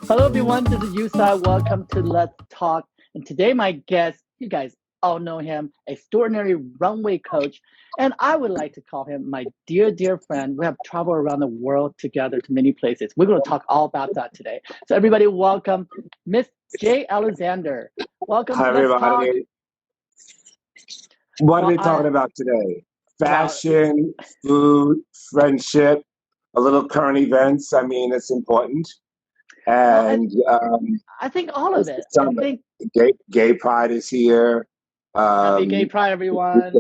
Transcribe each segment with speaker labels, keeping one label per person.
Speaker 1: Hello, everyone. This is Yu Tsai. Welcome to Let's Talk. And today, my guest, you guys all know him, extraordinary runway coach. And I would like to call him my dear, dear friend. We have traveled around the world together to many places. We're going to talk all about that today. So, everybody, welcome Miss J. Alexander. Welcome
Speaker 2: Hi,
Speaker 1: to Let's Talk.
Speaker 2: everybody. What are
Speaker 1: Well,
Speaker 2: we talking about today?
Speaker 1: well,
Speaker 2: Fashion, food, friendship, a little current events. I mean, it's important.
Speaker 1: well,
Speaker 2: And
Speaker 1: I think all of
Speaker 2: it's the
Speaker 1: it. I
Speaker 2: summer.
Speaker 1: think
Speaker 2: Gay Pride is here.
Speaker 1: happy gay
Speaker 2: Um,
Speaker 1: pride, everyone.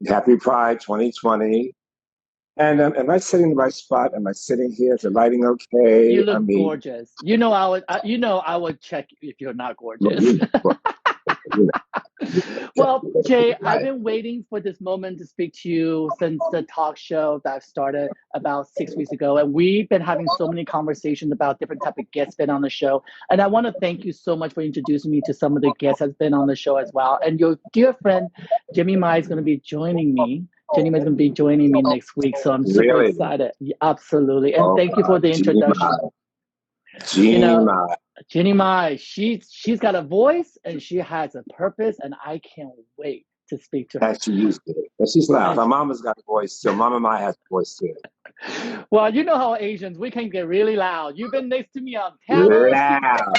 Speaker 2: Happy Pride 2020. And am I sitting in the right spot? Am I sitting here? Is the lighting
Speaker 1: You
Speaker 2: okay? I
Speaker 1: look
Speaker 2: mean,
Speaker 1: gorgeous. I would check if you're not
Speaker 2: well,
Speaker 1: gorgeous.
Speaker 2: you
Speaker 1: Well, Jay,
Speaker 2: know,
Speaker 1: I've
Speaker 2: right.
Speaker 1: been waiting for this moment to speak to you since the talk show that started about 6 weeks ago, and we've been having so many conversations about different type of guests been on the show. And I want to thank you so much for introducing me to some of the guests that's been on the show as well. And your dear friend Jimmy Mai is going to be joining me. Jenny Mai is going to be joining me next week, so I'm super
Speaker 2: Really?
Speaker 1: excited. Yeah, absolutely, and
Speaker 2: Oh,
Speaker 1: thank you for
Speaker 2: God.
Speaker 1: the introduction. You know,
Speaker 2: Gina.
Speaker 1: Jenny Mai, she's got a voice and she has a purpose, and I can't wait to speak to her.
Speaker 2: And she used to. But she's loud.
Speaker 1: And
Speaker 2: My mama's got a voice too. Mama Mai has a voice too.
Speaker 1: well, you know how Asians we can get really loud. You've been next to me on panels.
Speaker 2: Loud.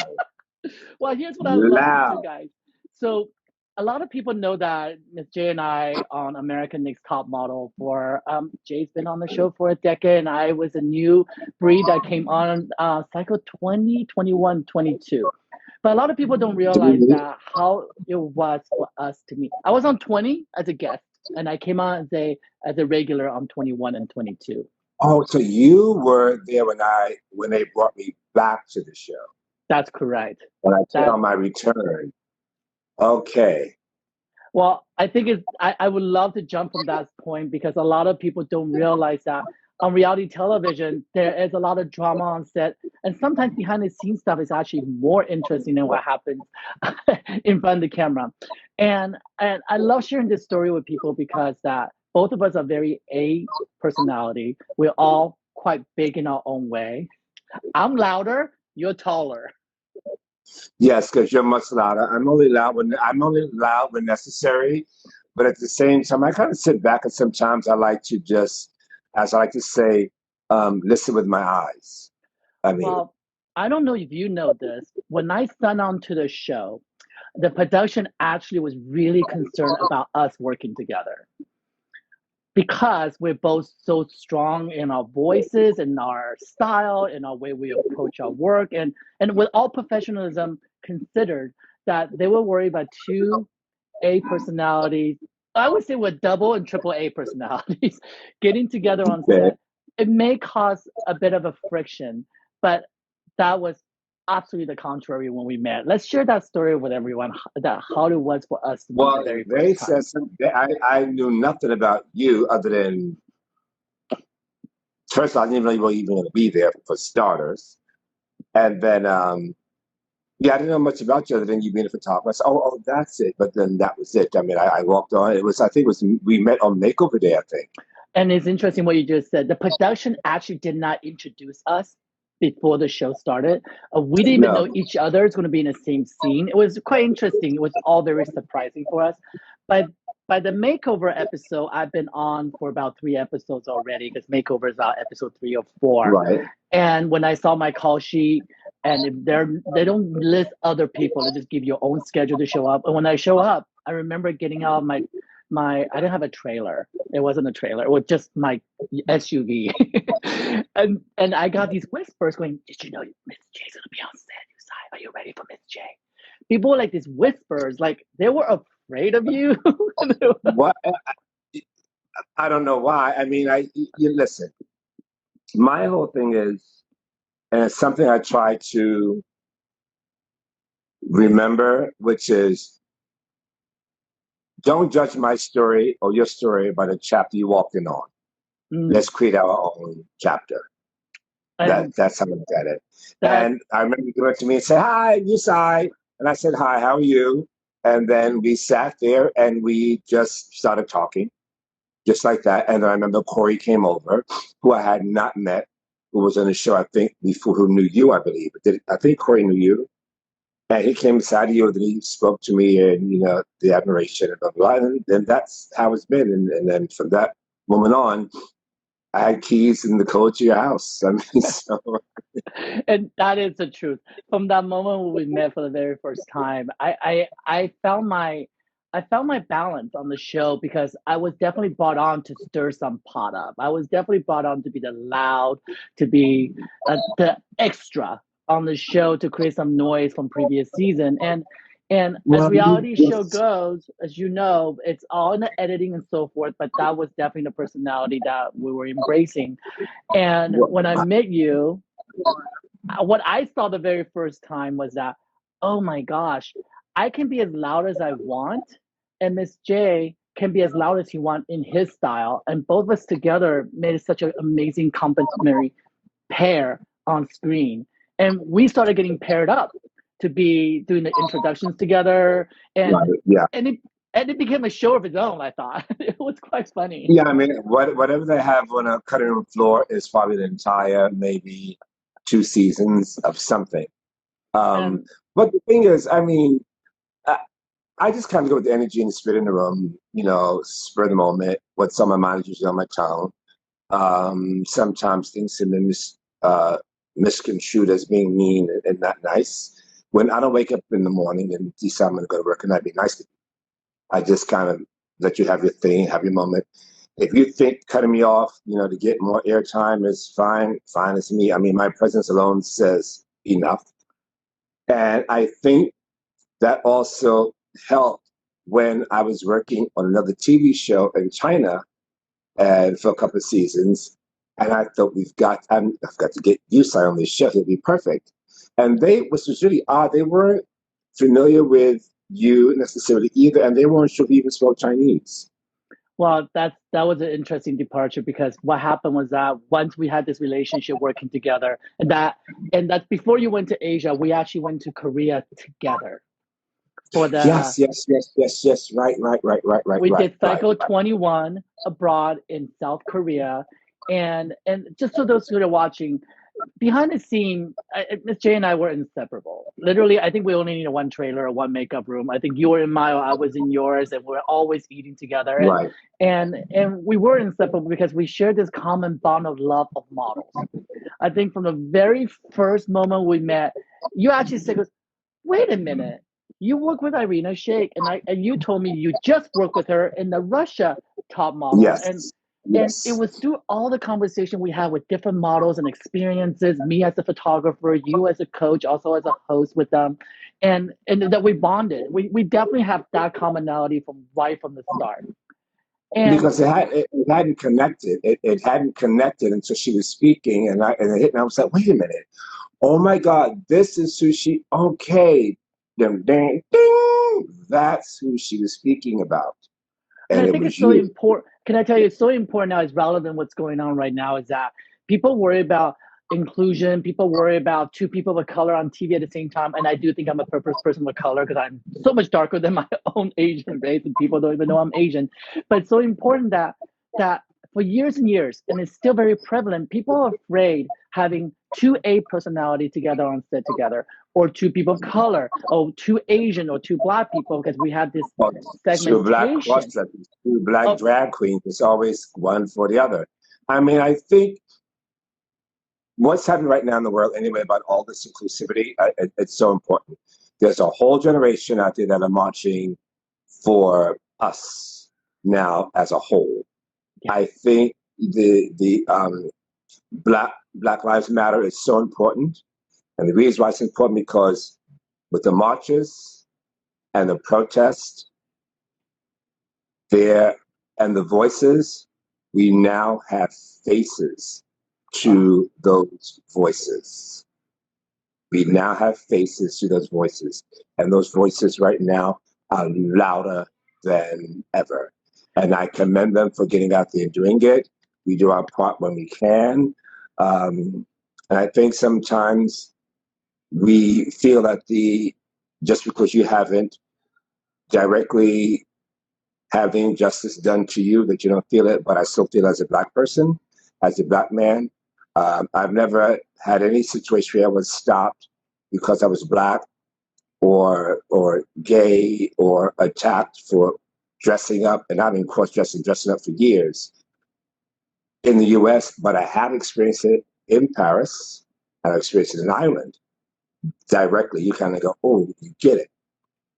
Speaker 1: Well, here's what I love to do,
Speaker 2: Loud.
Speaker 1: guys. So a lot of people know that Miss J and I on American Next Top Model for Jay's been on the show for a decade, and I was a new breed that came on cycle 2021, 22. But a lot of people don't realize that how it was for us to meet. I was on 20 as a guest, and I came on as a regular on 21 and 22.
Speaker 2: Oh, so you were there when they brought me back to the show.
Speaker 1: That's correct.
Speaker 2: When I came
Speaker 1: That
Speaker 2: on my return. Okay.
Speaker 1: Well, I think I would love to jump from that point because a lot of people don't realize that on reality television there is a lot of drama on set, and sometimes behind the scenes stuff is actually more interesting than what happens in front of the camera. And I love sharing this story with people because that both of us are very A personality. We're all quite big in our own way. I'm louder, you're taller.
Speaker 2: Yes, because you're much louder. I'm only loud when necessary, but at the same time, I kind of sit back, and sometimes I like to just, as I like to say, listen with my eyes. I mean,
Speaker 1: Well, I don't know if you know this. When I signed on to the show, the production actually was really concerned about us working together because we're both so strong in our voices and our style and our way we approach our work, and with all professionalism considered, that they were worried about two A personalities. I would say with double and triple A personalities getting together on
Speaker 2: okay.
Speaker 1: set. It may cause a bit of a friction, but that was absolutely the contrary when we met. Let's share that story with everyone, that how it was for us to meet the
Speaker 2: Well,
Speaker 1: very
Speaker 2: they
Speaker 1: first time.
Speaker 2: said I knew nothing about you other than first I didn't really even going to be there for starters, and then yeah, I didn't know much about you other than you being a photographer. I said, oh, that's it. But then that was it. I mean, I walked on. I think it was we met on Makeover Day. I think.
Speaker 1: And it's interesting what you just said. The production actually did not introduce us before the show started. We didn't even
Speaker 2: No,
Speaker 1: know each other is going to be in the same scene. It was quite interesting. It was all very surprising for us. But by the makeover episode, I've been on for about 3 episodes already because makeover is out episode 3 or 4.
Speaker 2: right.
Speaker 1: And when I saw my call sheet, and if they don't list other people, they just give your own schedule to show up. And when I show up, I remember getting out of my I didn't have a trailer. It wasn't a trailer. It was just my SUV. And I got these whispers going, "Did you know Miss J's gonna be on set? You side, are you ready for Miss J?" People were like these whispers, like they were afraid of you.
Speaker 2: What I don't know why. I mean, you listen. My whole thing is, and it's something I try to remember, which is don't judge my story or your story by the chapter you walked in on.
Speaker 1: Mm.
Speaker 2: Let's create our own chapter.
Speaker 1: And
Speaker 2: That's how I look at it.
Speaker 1: that
Speaker 2: And I remember you came up to me and said, "Hi, Yu Tsai," and I said, "Hi, how are you?" And then we sat there and we just started talking, just like that. And then I remember Corey came over, who I had not met. who was on the show, I think, before, who knew you, I believe. I think Corey knew you. And he came beside you, and he spoke to me, and the admiration and blah blah. And then that's how it's been. And then from that moment on, I had keys and the code to your house. I mean, so
Speaker 1: And that is the truth. From that moment when we met for the very first time, I found my balance on the show because I was definitely brought on to stir some pot up. I was definitely brought on to be the loud, to be the extra on the show to create some noise from previous season. And as
Speaker 2: well,
Speaker 1: reality show goes, as you know, it's all in the editing and so forth. But that was definitely the personality that we were embracing. And when I met you, what I saw the very first time was that, oh my gosh, I can be as loud as I want, and Miss J can be as loud as he wants in his style, and both of us together made it such an amazing complementary pair on screen. And we started getting paired up to be doing the introductions together, and
Speaker 2: yeah.
Speaker 1: it became a show of its own. I thought it was quite funny.
Speaker 2: Yeah, I mean, whatever they have on a cutting room floor is probably the entire maybe 2 seasons of something.
Speaker 1: And
Speaker 2: But the thing is, I mean, I just kind of go with the energy and the spirit in the room, spur of the moment, what's on my mind is usually on my tongue. Sometimes things can be misconstrued as being mean and not nice. When I don't wake up in the morning and decide I'm going to go to work and I'd be nice to you, I just kind of let you have your thing, have your moment. If you think cutting me off, to get more airtime is fine as me. I mean, my presence alone says enough. And I think that also helped when I was working on another TV show in China and for a couple of seasons. And I thought I've got to get Yu Tsai on this show. He'll be perfect. And which was really odd, they weren't familiar with you necessarily either, and they weren't sure if you even spoke Chinese.
Speaker 1: well, that was an interesting departure because what happened was that once we had this relationship working together, and that's before you went to Asia, we actually went to Korea together for the
Speaker 2: Yes. Right.
Speaker 1: we did Cycle 21 abroad in South Korea. And just so those who are watching, behind the scene, Miss J and I were inseparable. Literally, I think we only needed one trailer or one makeup room. I think you were in mine, I was in yours, and we're always eating together.
Speaker 2: Right.
Speaker 1: And we were inseparable because we shared this common bond of love of models. I think from the very first moment we met, you actually said, "Wait a minute, you work with Irina Shayk," and you told me you just worked with her in the Russia top model.
Speaker 2: Yes.
Speaker 1: And it was through all the conversation we had with different models and experiences, me as a photographer, you as a coach, also as a host with them, and that we bonded. We definitely have that commonality from the start. And
Speaker 2: Because it hadn't connected. It hadn't connected until she was speaking, and it hit me. I was like, wait a minute. Oh my God, this is who she. Okay, ding, ding, ding. That's who she was speaking about,
Speaker 1: And
Speaker 2: and
Speaker 1: I
Speaker 2: it
Speaker 1: think
Speaker 2: was
Speaker 1: it's so
Speaker 2: you.
Speaker 1: important. Can I tell you, it's so important now, it's relevant what's going on right now is that people worry about inclusion, people worry about two people of color on TV at the same time. And I do think I'm a purpose person of color because I'm so much darker than my own Asian race and people don't even know I'm Asian. But it's so important that for years and years, and it's still very prevalent, people are afraid having two A personality together on set together, or two people of color, or two Asian or two Black people, because we have this
Speaker 2: Well, two black
Speaker 1: segmentation.
Speaker 2: cross-dressers, two black
Speaker 1: Oh,
Speaker 2: drag queens. It's always one for the other. I mean, I think what's happening right now in the world, anyway, about all this inclusivity, it's so important. There's a whole generation out there that are marching for us now as a whole.
Speaker 1: yeah.
Speaker 2: I think the Black Lives Matter is so important, and the reason why it's important because with the marches and the protests there and the voices, we now have faces to those voices. We now have faces to those voices, and those voices right now are louder than ever. And I commend them for getting out there and doing it. We do our part when we can. And I think sometimes we feel that just because you haven't directly having justice done to you, that you don't feel it, but I still feel as a Black person, as a Black man, I've never had any situation where I was stopped because I was Black or gay or attacked for dressing up, and I've been dressing up for years in the US, but I have experienced it in Paris, and I've experienced it in Ireland directly. You kind of go, oh, you get it.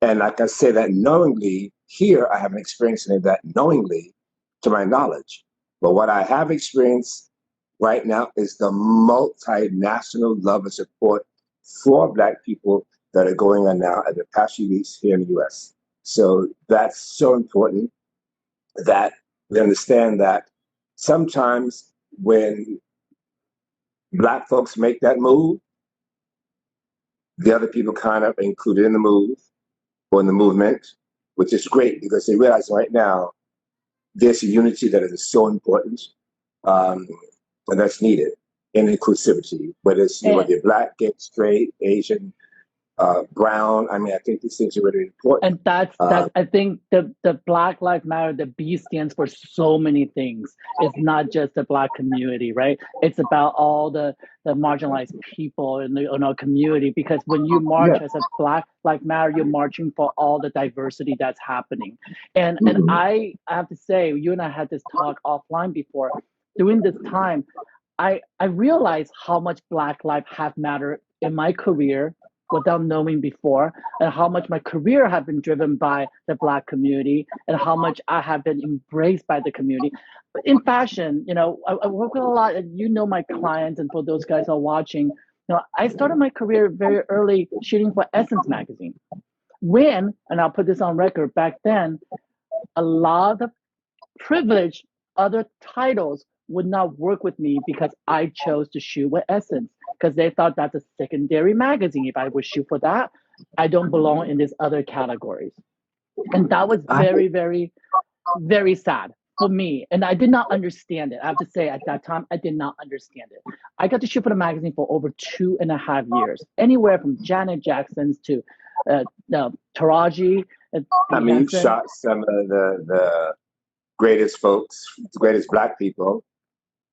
Speaker 2: And like I say that knowingly, here I haven't experienced any of that knowingly to my knowledge. But what I have experienced right now is the multinational love and support for Black people that are going on now in the past few weeks here in the US. So that's so important that we understand that sometimes when Black folks make that move, the other people kind of included in the move or in the movement, which is great because they realize right now there's a unity that is so important, and that's needed in inclusivity, whether it's whether you're Black, gay, straight, Asian, brown. I mean, I think these things are really important.
Speaker 1: And that's I think the Black Lives Matter, the B stands for so many things. It's not just the Black community, right? It's about all the marginalized people in our community. Because when you march as a Black Lives Matter, you're marching for all the diversity that's happening. And I have to say, you and I had this talk offline before. During this time, I realized how much Black lives have mattered in my career without knowing before, and how much my career have been driven by the Black community, and how much I have been embraced by the community. In fashion, I work with a lot, and my clients, and for those guys who are watching, I started my career very early shooting for Essence magazine. And I'll put this on record, back then, a lot of privileged other titles would not work with me because I chose to shoot with Essence, because they thought that's a secondary magazine. If I would shoot for that, I don't belong in these other categories. And that was very, very, very sad for me. And I did not understand it. I have to say, at that time, I did not understand it. I got to shoot for the magazine for over 2.5 years, anywhere from Janet Jackson's to Taraji.
Speaker 2: I mean, you've shot some of the greatest folks, the greatest Black people.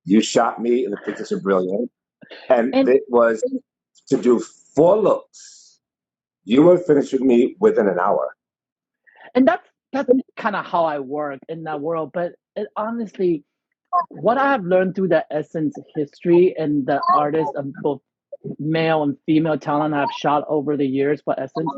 Speaker 2: You shot me, and the pictures are brilliant. And it was to do 4 looks. You were finished with me within an hour.
Speaker 1: And that's kind of how I work in that world. But honestly, what I have learned through the Essence history and the artists of both male and female talent I've shot over the years for Essence,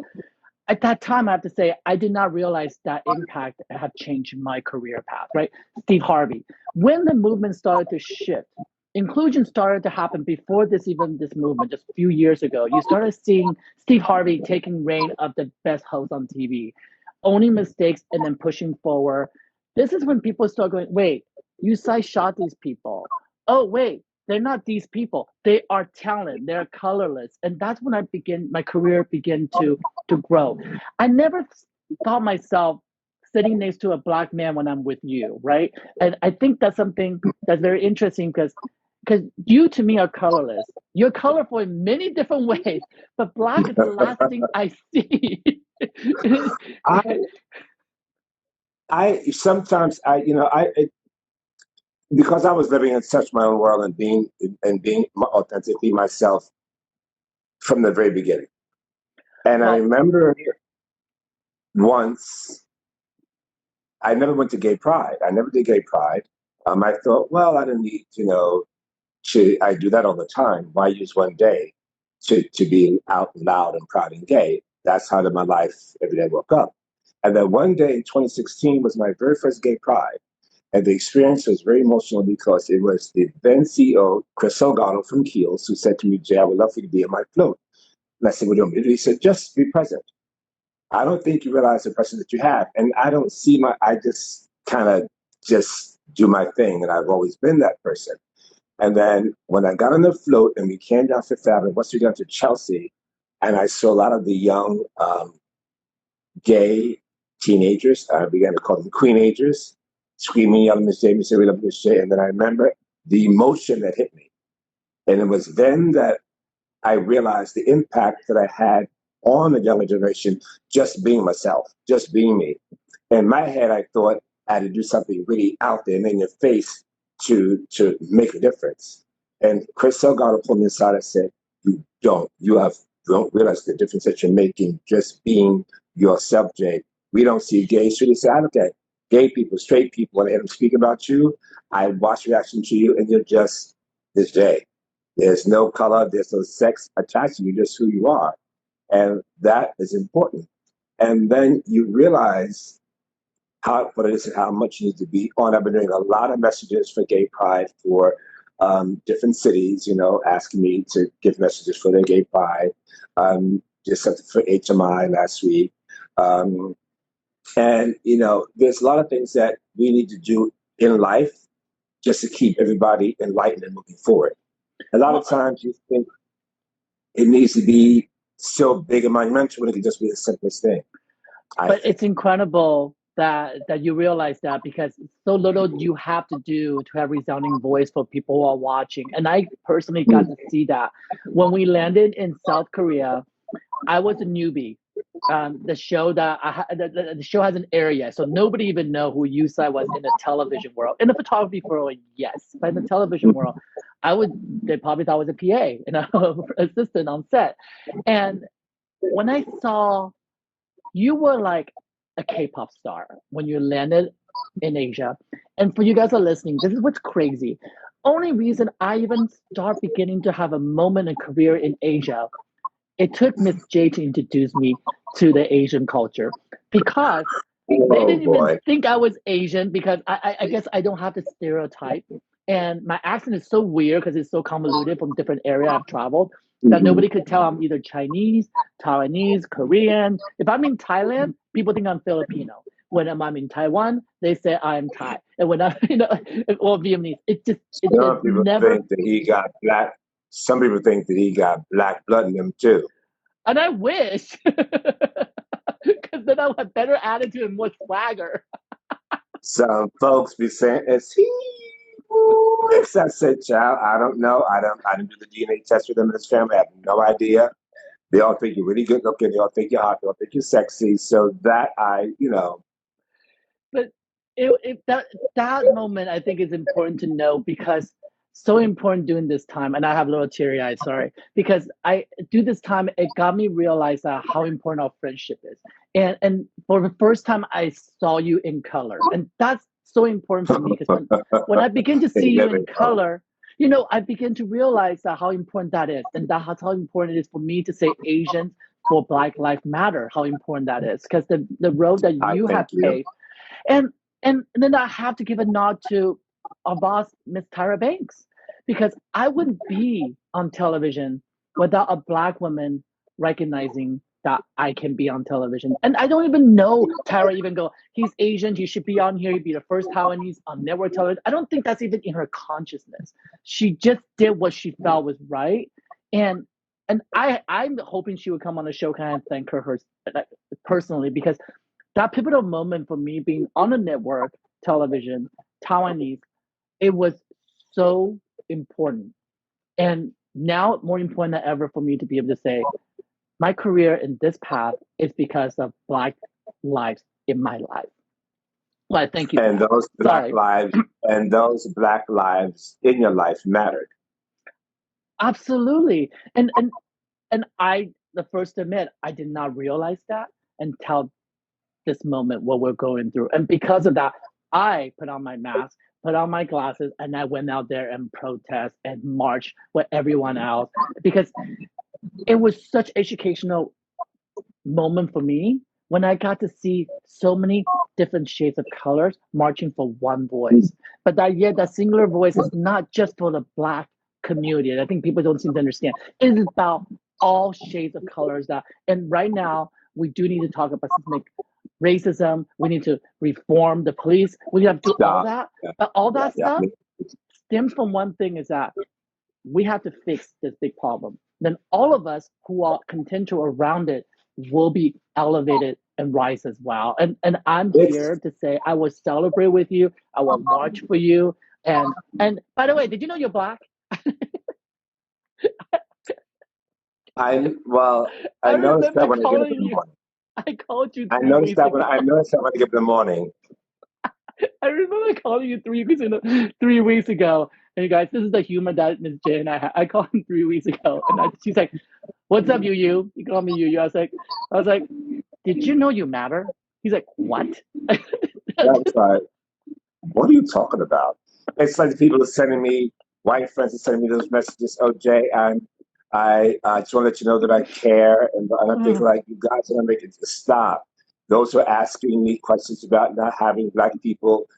Speaker 1: at that time, I have to say, I did not realize that impact had changed my career path, right? Steve Harvey. When the movement started to shift, inclusion started to happen before this movement, just a few years ago. You started seeing Steve Harvey taking reign of the best host on TV, owning mistakes and then pushing forward. This is when people start going, wait, Yu Tsai shot these people. Oh, wait, they're not these people. They are talent. They're colorless. And that's when my career began to grow. I never thought myself sitting next to a Black man when I'm with you, right? And I think that's something that's very interesting, because you, to me, are colorless. You're colorful in many different ways, but Black is the last thing I see.
Speaker 2: Because I was living in such my own world and being authentically myself from the very beginning. And I remember once, I never went to gay pride. I never did gay pride. I thought, well, I don't need, I do that all the time. Why use one day to be out loud and proud and gay? That's how I live my life every day I woke up. And then one day in 2016 was my very first gay pride. And the experience was very emotional because it was the then CEO, Chris Salgado from Kiehl's, who said to me, Jay, I would love for you to be on my float. And I said, what do you want me to do? He said, just be present. I don't think you realize the presence that you have. And I don't see I just kind of just do my thing. And I've always been that person. And then when I got on the float and we came down Fifth Avenue, once we got to Chelsea, and I saw a lot of the young gay teenagers, I began to call them queenagers, screaming, yelling, Miss J, Miss J, we love Miss J. And then I remember the emotion that hit me. And it was then that I realized the impact that I had on the younger generation, just being myself, just being me. In my head, I thought I had to do something really out there and in your face to make a difference. And Chris Salgado pulled me aside and said, you don't realize the difference that you're making just being yourself, Jay. We don't see gays. So they said, I look at gay people, straight people, when I hear them speak about you, I watch reaction to you, and you're just this Jay. There's no color, there's no sex attached to you, just who you are. And that is important. And then you realize what it is and how much you need to be on. I've been doing a lot of messages for Gay Pride for different cities, asking me to give messages for their Gay Pride. Just something for HMI last week. And, there's a lot of things that we need to do in life just to keep everybody enlightened and moving forward. A lot of times you think it needs to be so big and monumental when it can just be the simplest thing.
Speaker 1: But it's incredible that you realize that, because so little you have to do to have resounding voice for people who are watching. And I personally got to see that when we landed in South Korea. I was a newbie. The show the show hasn't aired yet, so nobody even know who Yu Tsai was in the television world. In the photography world, yes, but in the television world, they probably thought I was a PA, assistant on set. And when I saw you were like a K-pop star when you landed in Asia, and for you guys who are listening, this is what's crazy. Only reason I even start beginning to have a moment in career in Asia, it took Miss J to introduce me to the Asian culture, because they didn't even think I was Asian, because I guess I don't have the stereotype. And my accent is so weird because it's so convoluted from different areas I've traveled that nobody could tell I'm either Chinese, Taiwanese, Korean. If I'm in Thailand, people think I'm Filipino. When I'm in Taiwan, they say I'm Thai. And when I'm, or Vietnamese, it never.
Speaker 2: Think that he got black. Some people think that he got black blood in him too.
Speaker 1: And I wish, because then I'll have better attitude and more swagger.
Speaker 2: Some folks be saying, "Is he?" I said, "Child, I don't know. I didn't do the DNA test with him and his family. I have no idea. They all think you're really good looking. They all think you're hot. They all think you're sexy. So that
Speaker 1: But that moment I think is important to know, because so important during this time, and I have a little teary eyes, sorry, because I do this time, it got me realize how important our friendship is. And for the first time I saw you in color. And that's so important for me, because when I begin to see you in color, I begin to realize how important that is, and how important it is for me to say Asians for Black Lives Matter, how important that is, because the road that you have paved. And then I have to give a nod to our boss, Miss Tyra Banks, because I wouldn't be on television without a Black woman recognizing that I can be on television. And I don't even know Tyra even go, he's Asian, he should be on here, he'd be the first Taiwanese on network television. I don't think that's even in her consciousness. She just did what she felt was right. And I'm hoping she would come on the show, kind of thank her personally, because that pivotal moment for me being on a network television, Taiwanese, it was so important. And now more important than ever for me to be able to say, my career in this path is because of Black lives in my life. Well, thank you.
Speaker 2: And those Black lives and those Black lives in your life mattered.
Speaker 1: Absolutely. And I, the first to admit, I did not realize that until this moment, what we're going through. And because of that, I put on my mask, put on my glasses, and I went out there and protest and march with everyone else, because it was such educational moment for me when I got to see so many different shades of colors marching for one voice. But that singular voice is not just for the Black community. And I think people don't seem to understand. It is about all shades of colors and right now we do need to talk about systemic racism. We need to reform the police. We have to do all that. But all that stuff stems from one thing, is that we have to fix this big problem. Then all of us who are contingent around it will be elevated and rise as well. And I'm here to say I will celebrate with you. I will march for you. And by the way, did you know you're Black?
Speaker 2: I noticed that when I get up in the morning.
Speaker 1: I called you.
Speaker 2: I noticed that when I get up in the morning.
Speaker 1: I remember calling you 3 weeks ago, And you guys, this is the humor that Miss J and I called him 3 weeks ago, and she's like, "What's up, Yu? You call me Yu." I was like, "Did you know you matter?" He's like, "What?"
Speaker 2: That was like, what are you talking about? It's like people are sending me, white friends are sending me those messages. Oh, Jay, I just want to let you know that I care. And I think like, you guys are going to make it stop. Those who are asking me questions about not having Black people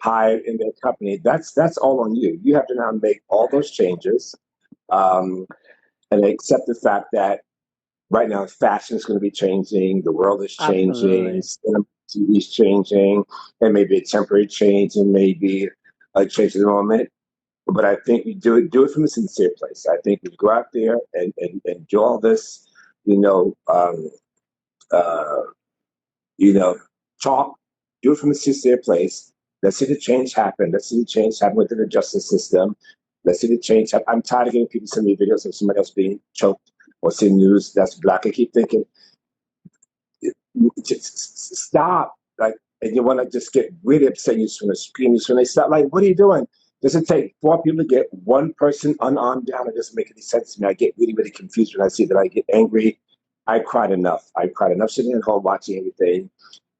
Speaker 2: hired in their company, that's all on you. You have to now make all those changes and accept the fact that right now fashion is going to be changing, the world is changing,
Speaker 1: Absolutely.
Speaker 2: cinema TV is changing, and maybe a temporary change and maybe a change in the moment. But I think we do it from a sincere place. I think we go out there and do all this, you know, uh, you know, talk, do it from a sincere place. Let's see the change happen. Let's see the change happen within the justice system. Let's see the change happen. I'm tired of getting people send me videos of somebody else being choked or seeing news that's Black. I keep thinking, just stop. Like, and you want to just get really upset. You just want to scream. You just want to stop. Like, what are you doing? Does it take 4 people to get one person unarmed down? It doesn't make any sense to me. I get really, really confused when I see that. I get angry. I cried enough. I cried enough sitting at home watching everything.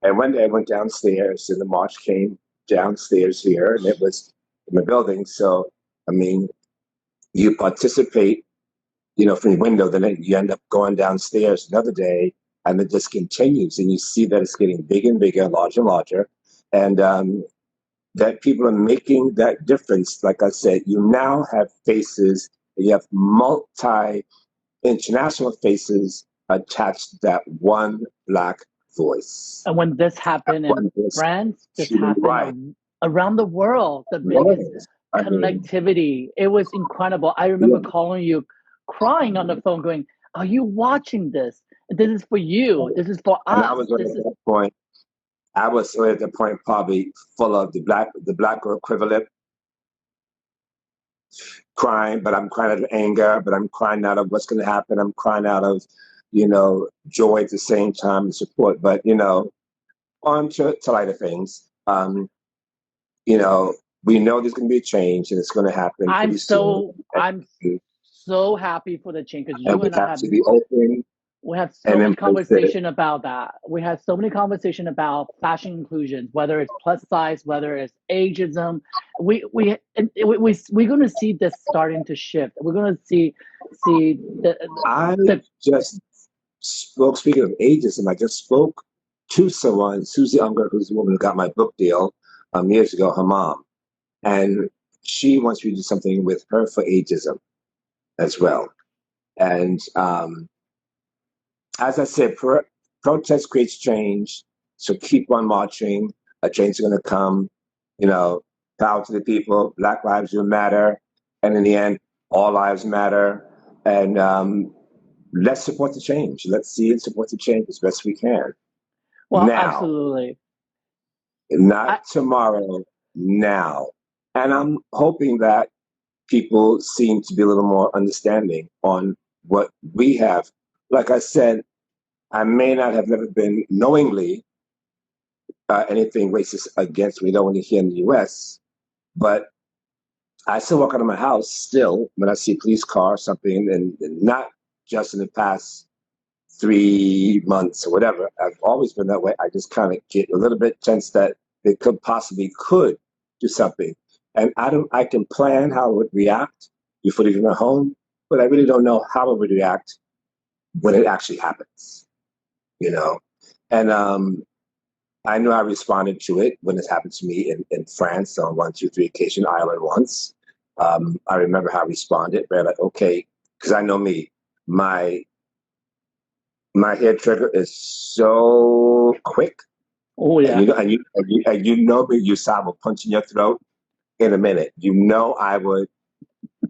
Speaker 2: And one day I went downstairs and the march came downstairs here and it was in the building. So, I mean, you participate, you know, from your window, then you end up going downstairs another day and it just continues. And you see that it's getting bigger and bigger, larger and larger. And that people are making that difference. Like I said, you now have faces, you have multi-international faces attached to that one Black voice.
Speaker 1: And when this happened in
Speaker 2: One voice.
Speaker 1: France, this
Speaker 2: Right.
Speaker 1: happened around the world. The biggest
Speaker 2: Yes. I mean,
Speaker 1: connectivity. It was incredible. I remember
Speaker 2: yeah.
Speaker 1: calling you, crying on the phone, going, "Are you watching this? This is for you. This is for
Speaker 2: And I
Speaker 1: us.
Speaker 2: was at
Speaker 1: This is."
Speaker 2: that point. I was at the point probably full of the black girl equivalent, crying, but I'm crying out of anger, but I'm crying out of what's going to happen. I'm crying out of, joy at the same time and support. But on to lighter things. You know, we know there's going to be a change, and it's going to happen
Speaker 1: I'm
Speaker 2: pretty soon.
Speaker 1: so I'm so happy for the change because
Speaker 2: And
Speaker 1: you
Speaker 2: we
Speaker 1: and I
Speaker 2: have
Speaker 1: have
Speaker 2: to be open
Speaker 1: we have so
Speaker 2: and
Speaker 1: many
Speaker 2: embrace it.
Speaker 1: conversation about that. We have so many conversation about fashion inclusion, whether it's plus size, whether it's ageism. We're going to see this starting to shift. We're going to see
Speaker 2: I
Speaker 1: the
Speaker 2: just spoke, speaking of ageism, I just spoke to someone, Susie Unger, who's the woman who got my book deal years ago, her mom. And she wants me to do something with her for ageism as well. And as I said, protest creates change. So keep on marching. A change is going to come. You know, power to the people. Black lives will matter. And in the end, all lives matter. And let's support the change. Let's see and support the change as best we can.
Speaker 1: well,
Speaker 2: Now,
Speaker 1: absolutely.
Speaker 2: not
Speaker 1: I,
Speaker 2: tomorrow, now. And I'm hoping that people seem to be a little more understanding on what we have. Like I said, I may not have never been knowingly anything racist against me, knowingly here in the US, but I still walk out of my house still when I see a police car or something, and not just in the past 3 months or whatever. I've always been that way. I just kind of get a little bit tense that they could do something. And I can plan how I would react before leaving my home, but I really don't know how I would react when it actually happens, you know? And I know I responded to it when it happened to me in France on 1, 2, 3 occasion, Ireland once. I remember how I responded, but like, okay, because I know me, my hair trigger is so quick,
Speaker 1: oh
Speaker 2: and
Speaker 1: yeah.
Speaker 2: you know me, you saw I will punch in your throat in a minute. You know I would.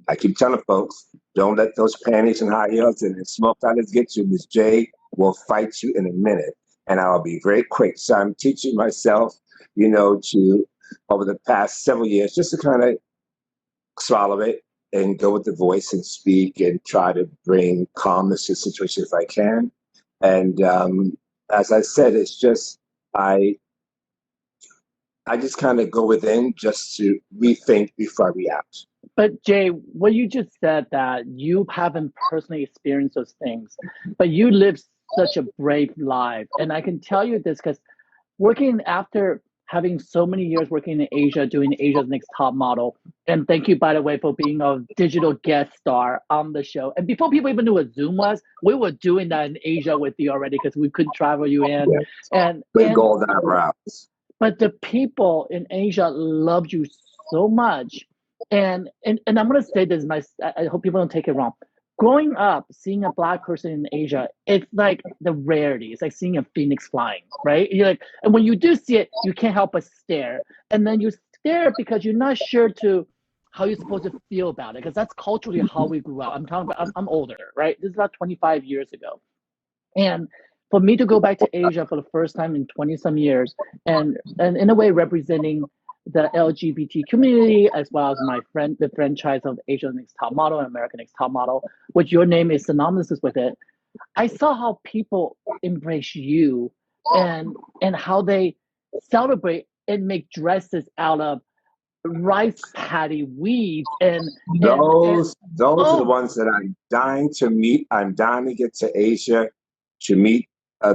Speaker 2: I keep telling folks, don't let those panties and high heels and smoke titles get you. Miss J will fight you in a minute, and I'll be very quick. So I'm teaching myself, to over the past several years, just to kind of swallow it and go with the voice and speak and try to bring calmness to the situation if I can. And as I said, it's just I just kind of go within just to rethink before I react.
Speaker 1: But Jay, what you just said that you haven't personally experienced those things, but you live such a brave life. And I can tell you this because working after having so many years working in Asia, doing Asia's Next Top Model, and thank you, by the way, for being a digital guest star on the show. And before people even knew what Zoom was, we were doing that in Asia with you already because we couldn't travel you in.
Speaker 2: Yeah. With
Speaker 1: And
Speaker 2: gold eyebrows.
Speaker 1: but the people in Asia love you so much. And I'm gonna say this, I hope people don't take it wrong. Growing up, seeing a black person in Asia, it's like the rarity. It's like seeing a phoenix flying, right? You're like, and when you do see it, you can't help but stare. And then you stare because you're not sure to how you're supposed to feel about it, because that's culturally how we grew up. I'm talking about I'm older, right? This is about 25 years ago. And for me to go back to Asia for the first time in 20 some years, and in a way representing the LGBT community as well as the franchise of Asia's Next Top Model and American Next Top Model, which your name is synonymous with it. I saw how people embrace you and how they celebrate and make dresses out of rice paddy weeds and
Speaker 2: Those are the
Speaker 1: oh,
Speaker 2: ones that I'm dying to meet. I'm dying to get to Asia to meet.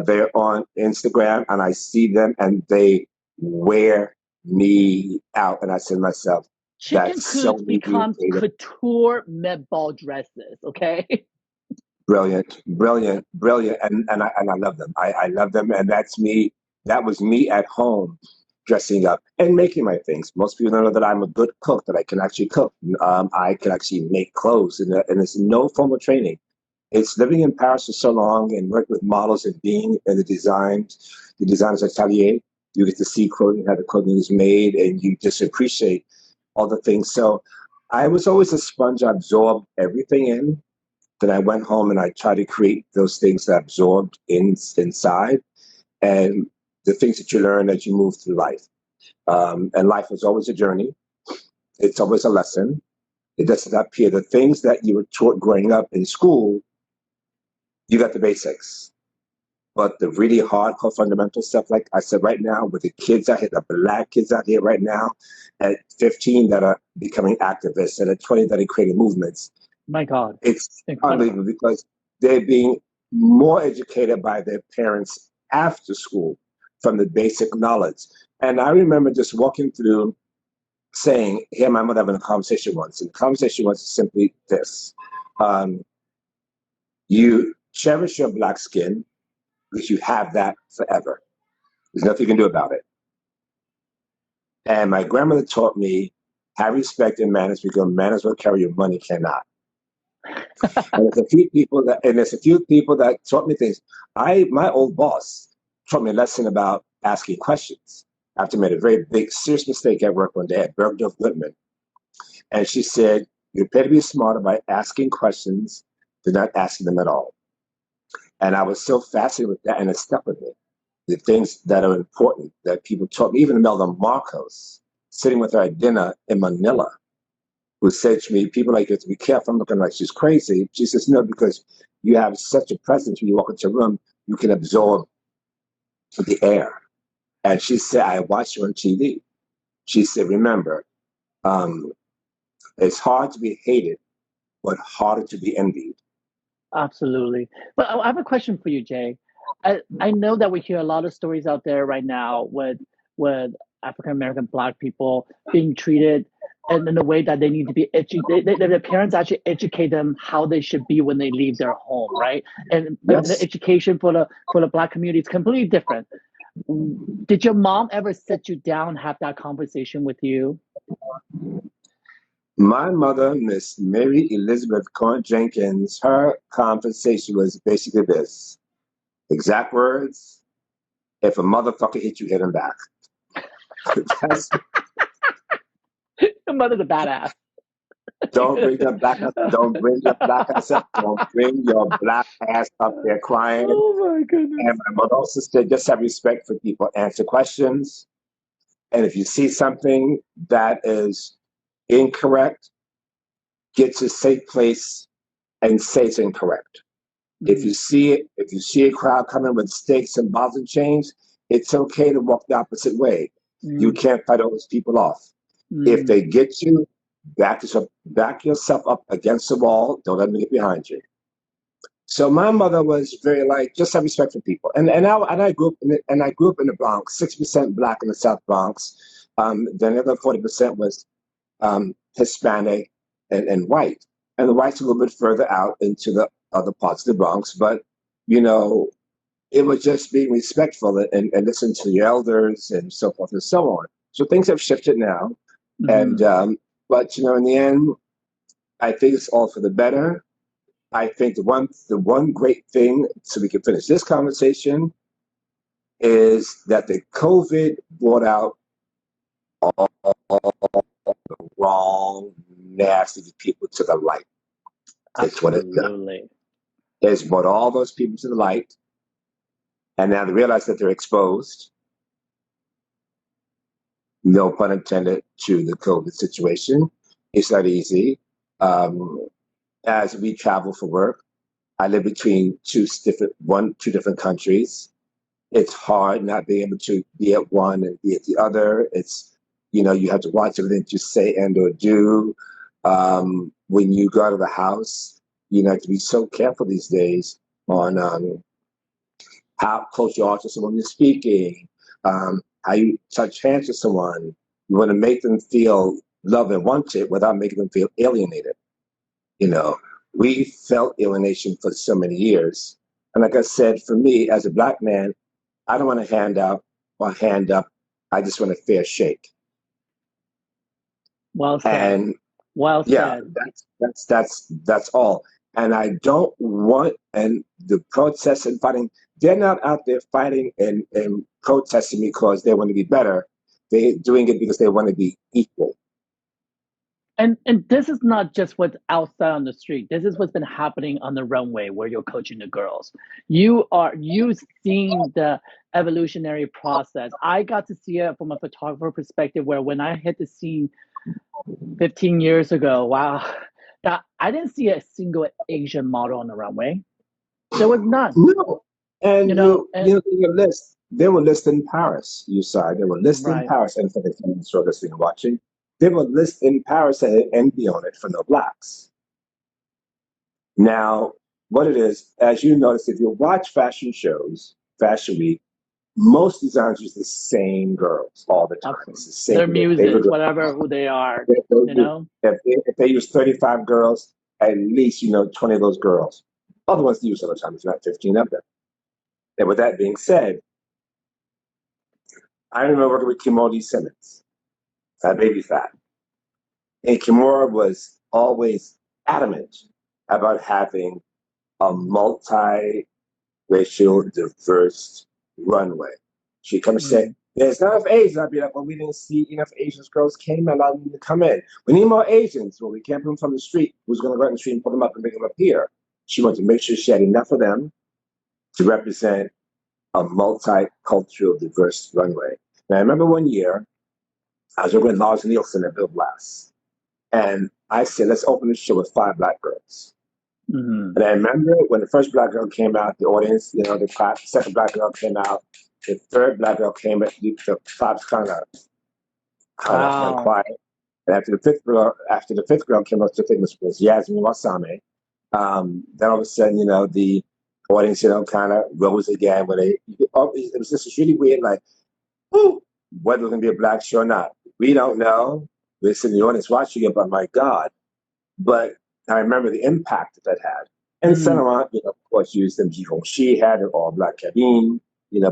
Speaker 2: They're on Instagram, and I see them, and they wear me out. And I say to myself,
Speaker 1: chicken
Speaker 2: that's so
Speaker 1: coots becomes
Speaker 2: creative.
Speaker 1: couture meatball dresses, okay?
Speaker 2: Brilliant, brilliant, brilliant, and I love them. I love them, and that's me. That was me at home, dressing up and making my things. Most people don't know that I'm a good cook. That I can actually cook. I can actually make clothes, and it's no formal training. It's living in Paris for so long and working with models and being in the designers atelier. You get to see clothing, how the clothing is made, and you just appreciate all the things. So I was always a sponge. I absorbed everything in. Then I went home and I tried to create those things that absorbed inside, and the things that you learn as you move through life. And life is always a journey. It's always a lesson. It doesn't appear. The things that you were taught growing up in school, you got the basics. But the really hardcore fundamental stuff, like I said, right now, with the kids out here, the black kids out here right now, at 15 that are becoming activists, and at 20 that are creating movements,
Speaker 1: My God,
Speaker 2: it's
Speaker 1: incredible.
Speaker 2: unbelievable because they're being more educated by their parents after school from the basic knowledge. And I remember just walking through saying, here, my mother having a conversation once, and the conversation was simply this. Um, you cherish your black skin because you have that forever. There's nothing you can do about it. And my grandmother taught me, have respect and manners because manners will carry you, money cannot. And there's a few people that taught me things. My old boss taught me a lesson about asking questions. After I made a very big, serious mistake at work one day at Bergdorf Goodman. And she said, you appear to be smarter by asking questions than not asking them at all. And I was so fascinated with that, and it stuck with me. The things that are important that people taught me, even Imelda Marcos, sitting with her at dinner in Manila, who said to me, people like you have to be careful. I'm looking like she's crazy. She says, no, because you have such a presence when you walk into a room, you can absorb the air. And she said, I watched you on TV. She said, remember, it's hard to be hated, but harder to be envied.
Speaker 1: Absolutely. But I have a question for you, Jay. I know that we hear a lot of stories out there right now with African American Black people being treated in a way that they need to be educated. Their parents actually educate them how they should be when they leave their home, right? And the
Speaker 2: Yes.
Speaker 1: education for the Black community is completely different. Did your mom ever sit you down and have that conversation with you?
Speaker 2: My mother, Miss Mary Elizabeth Cohen Jenkins, her conversation was basically this exact words: if a motherfucker hit you, hit him back. That's,
Speaker 1: Your mother's a badass.
Speaker 2: don't bring your black ass, don't bring your black ass up, don't bring your black ass up there crying.
Speaker 1: Oh my goodness.
Speaker 2: And my mother also said, just have respect for people, answer questions. And if you see something that is incorrect, get to a safe place and say it's incorrect. If you see it, if you see a crowd coming with stakes and bottles and chains, it's okay to walk the opposite way. You
Speaker 1: Mm,
Speaker 2: can't fight all those people off. If
Speaker 1: mm,
Speaker 2: they get you, back yourself up against the wall. Don't let me get behind you. So my mother was very like just have respect for people, and I grew up in the Bronx, 6% black in the South Bronx. Then the other 40% was Hispanic and white, and the whites a little bit further out into the other parts of the Bronx. But you know, it was just being respectful and listen to the elders and so forth and so on. So things have shifted now, and but in the end, I think it's all for the better. I think the one great thing, so we can finish this conversation, is that the COVID brought out all the wrong, nasty people to the light. That's what it's done.
Speaker 1: Absolutely.
Speaker 2: It's brought all those people to the light, and now they realize that they're exposed, no pun intended, to the COVID situation. It's not easy. As we travel for work, I live between two different countries. It's hard not being able to be at one and be at the other. You have to watch everything you say and or do. When you go out of the house, you have to be so careful these days on how close you are to someone you're speaking, how you touch hands with someone. You want to make them feel loved and wanted without making them feel alienated. We felt alienation for so many years. And like I said, for me, as a black man, I don't want a handout or hand up. I just want a fair shake.
Speaker 1: Well said.
Speaker 2: And
Speaker 1: well
Speaker 2: yeah,
Speaker 1: said.
Speaker 2: that's all. And I don't want, and the protests and fighting, they're not out there fighting and protesting because they want to be better. They're doing it because they want to be equal.
Speaker 1: And this is not just what's outside on the street. This is what's been happening on the runway where you're coaching the girls. You seeing the evolutionary process. I got to see it from a photographer perspective where when I hit the scene 15 years ago, wow, that I didn't see a single Asian model on the runway. There was none.
Speaker 2: No. And they were listed in Paris, Yu Tsai. They were listed in
Speaker 1: Right.
Speaker 2: Paris, and for the fans who are listening and watching, they were listed in Paris and an envy on it for no blacks. Now, what it is, as you notice, if you watch fashion shows, Fashion Week, most designers use the same girls all the time. It's the same.
Speaker 1: Their muses, whatever who they are,
Speaker 2: If they use 35 girls, at least 20 of those girls. Other ones use all the time. It's not 15 of them. And with that being said, I remember working with Kimora Simmons, that baby fat. And Kimora was always adamant about having a multi-racial, diverse runway. She'd come and say, there's not enough Asians. I'd be like, well, we didn't see enough Asian girls came and allowed them to come in. We need more Asians. Well, we can't put them from the street. Who's going to go out in the street and put them up and bring them up here? She wanted to make sure she had enough of them to represent a multicultural, diverse runway. Now, I remember one year, I was working with Lars Nielsen at Bill Blass. And I said, let's open the show with 5 black girls. And I remember when the first black girl came out, the audience, the clap, the second black girl came out, the third black girl came out, the claps kind of went quiet. And after the fifth girl came out, I think it was Yasmin Wasame. Then all of a sudden, the audience, kind of rose again when it was just really weird, like, whoo, whether it's going to be a black show or not. We don't know. We're sitting in the audience watching it, but my God. But I remember the impact that had. And Saint Laurent, of course, used them. She had an all-black cabine,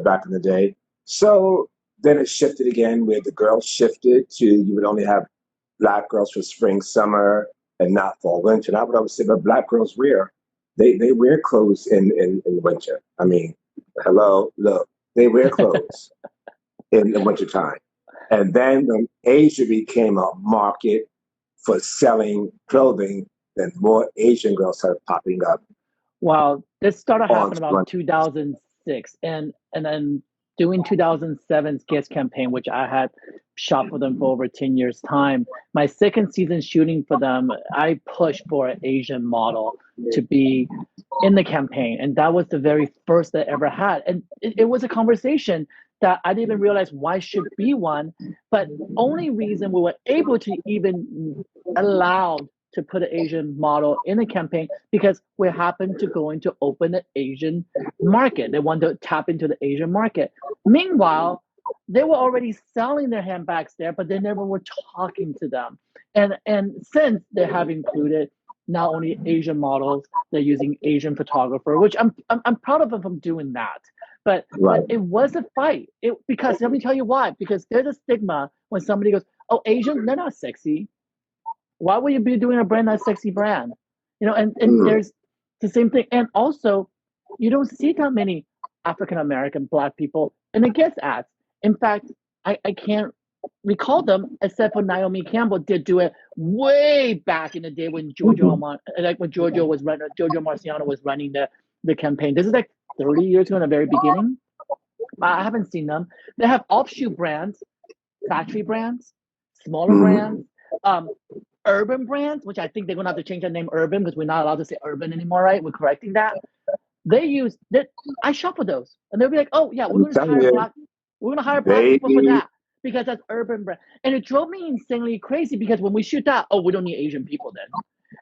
Speaker 2: back in the day. So then it shifted again, where the girls shifted to, you would only have black girls for spring, summer, and not fall, winter. Not what I would say, but black girls wear. They wear clothes in winter. I mean, hello, look, they wear clothes in the wintertime. And then when Asia became a market for selling clothing, then more Asian girls started popping up.
Speaker 1: Well, this started happening about 2006, and then doing 2007's Guest campaign, which I had shot for them for over 10 years' time. My second season shooting for them, I pushed for an Asian model to be in the campaign, and that was the very first that I ever had. And it was a conversation that I didn't even realize why should be one, but only reason we were able to even allowed to put an Asian model in a campaign because we happen to going to open the Asian market. They want to tap into the Asian market. Meanwhile, they were already selling their handbags there, but they never were talking to them. And since they have included not only Asian models, they're using Asian photographer, which I'm proud of them from doing that. But it was a fight. Because let me tell you why. Because there's a stigma when somebody goes, "Oh, Asians, they're not sexy. Why would you be doing a brand that's sexy brand?" And there's the same thing. And also, you don't see that many African American Black people in the Guess ads. In fact, I can't recall them except for Naomi Campbell did do it way back in the day when Giorgio Marciano was running the campaign. This is like 30 years ago in the very beginning. I haven't seen them. They have offshoot brands, factory brands, smaller brands, urban brands, which I think they're gonna have to change their name urban because we're not allowed to say urban anymore, right? We're correcting that. They use that. I shop for those, and they'll be like, "Oh yeah, we're gonna hire black people for that because that's urban brand." And it drove me insanely crazy because when we shoot that, oh, we don't need Asian people then.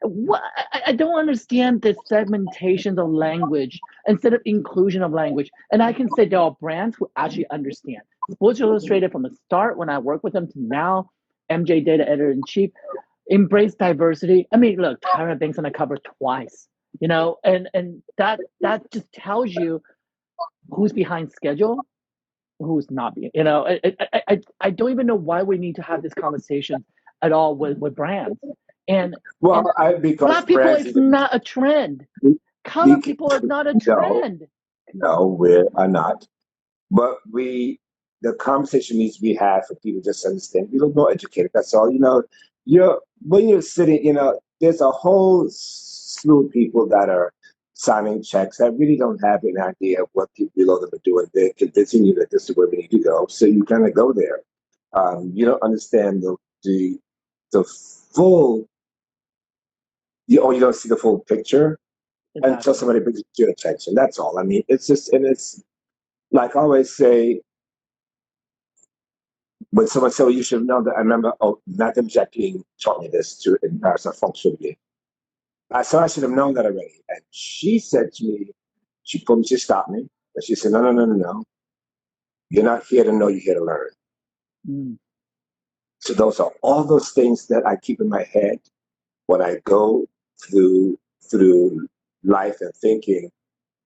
Speaker 1: What I don't understand the segmentation of language instead of inclusion of language. And I can say there are brands who actually understand. Sports Illustrated from the start when I worked with them to now, MJ Data Editor in Chief, embrace diversity. I mean, look, Tyra Banks on the cover twice, and that just tells you who's behind schedule, who's not being. I don't even know why we need to have this conversation at all with brands. And
Speaker 2: because
Speaker 1: Black people is not a trend. Color people is not a trend.
Speaker 2: No, we are not. But the conversation needs to be had for people to just understand. Be a little more educated. That's all. When you're sitting, there's a whole slew of people that are signing checks that really don't have an idea of what people below them are doing. They're convincing you that this is where we need to go. So you kind of go there. You don't understand the full, you don't see the full picture until somebody brings it to your attention. That's all. I mean, it's just, and it's like I always say, when someone said, "Well, you should know that," I remember, Madame Jacqueline taught me this too in Paris à Fonctionner. I should have known that already. And she said to me, she told me, she stopped me, and she said, "No, no, no, no, no. You're not here to know, you're here to learn." So those are all those things that I keep in my head when I go through life and thinking,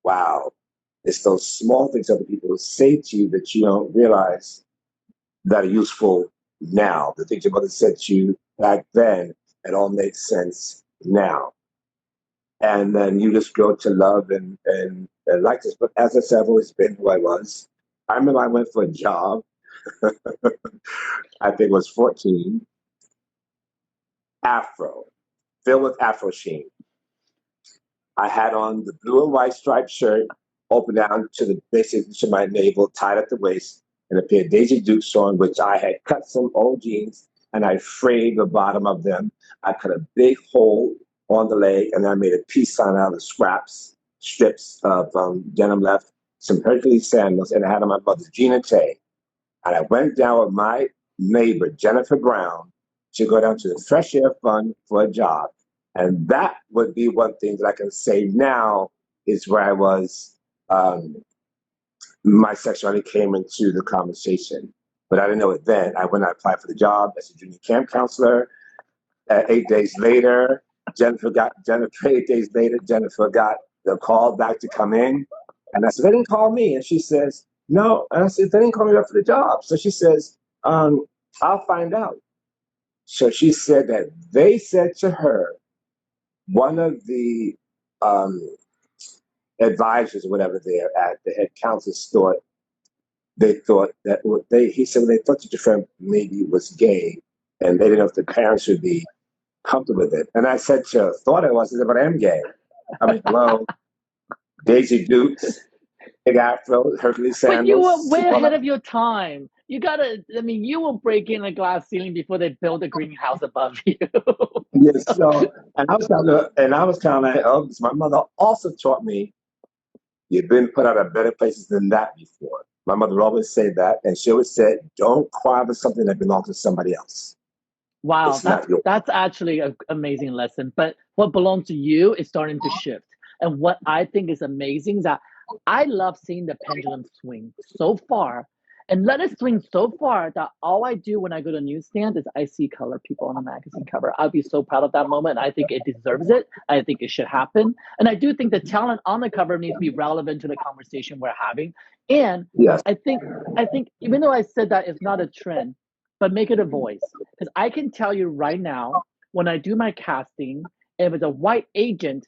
Speaker 2: wow, it's those small things other people say to you that you don't realize that are useful now. The things your mother said to you back then, it all makes sense now. And then you just grow to love and like this. But as I said, I've always been who I was. I remember I went for a job. I think it was 14. Afro, filled with Afro sheen. I had on the blue and white striped shirt, open down to the basically to my navel, tied at the waist, and a pair of Daisy Dukes on, which I had cut some old jeans and I frayed the bottom of them. I cut a big hole on the leg, and I made a peace sign out of strips of denim left, some Hercules sandals, and I had on my mother's Gina Tay. And I went down with my neighbor, Jennifer Brown, to go down to the Fresh Air Fund for a job. And that would be one thing that I can say now is where I was, my sexuality came into the conversation. But I didn't know it then. When I applied for the job as a junior camp counselor, 8 days later, Jennifer 8 days later, Jennifer got the call back to come in. And I said, "They didn't call me." And she says, "No." And I said, "They didn't call me up for the job." So she says, "I'll find out." So she said that they said to her, one of the advisors or whatever there at the head counselors thought that he said they thought that your friend maybe was gay, and they didn't know if the parents would be comfortable with it. And I said to her, "Thought I was, but I am gay." I mean, hello, Daisy Dukes, big afro, Hercules sandals.
Speaker 1: But you were way ahead of your time. You were breaking a glass ceiling before they built a greenhouse above you.
Speaker 2: Yes, so, and I was kind of like, oh, my mother also taught me, you've been put out of better places than that before. My mother would always say that, and she always said, don't cry for something that belongs to somebody else.
Speaker 1: Wow,
Speaker 2: It's not yours.
Speaker 1: that's actually an amazing lesson. But what belongs to you is starting to shift. And what I think is amazing is that I love seeing the pendulum swing so far and let it swing so far that all I do when I go to newsstand is I see color people on a magazine cover. I'll be so proud of that moment. I think it deserves it. I think it should happen. And I do think the talent on the cover needs to be relevant to the conversation we're having. And
Speaker 2: Yes.
Speaker 1: I think even though I said that it's not a trend, but make it a voice. Because I can tell you right now, when I do my casting, if it's a white agent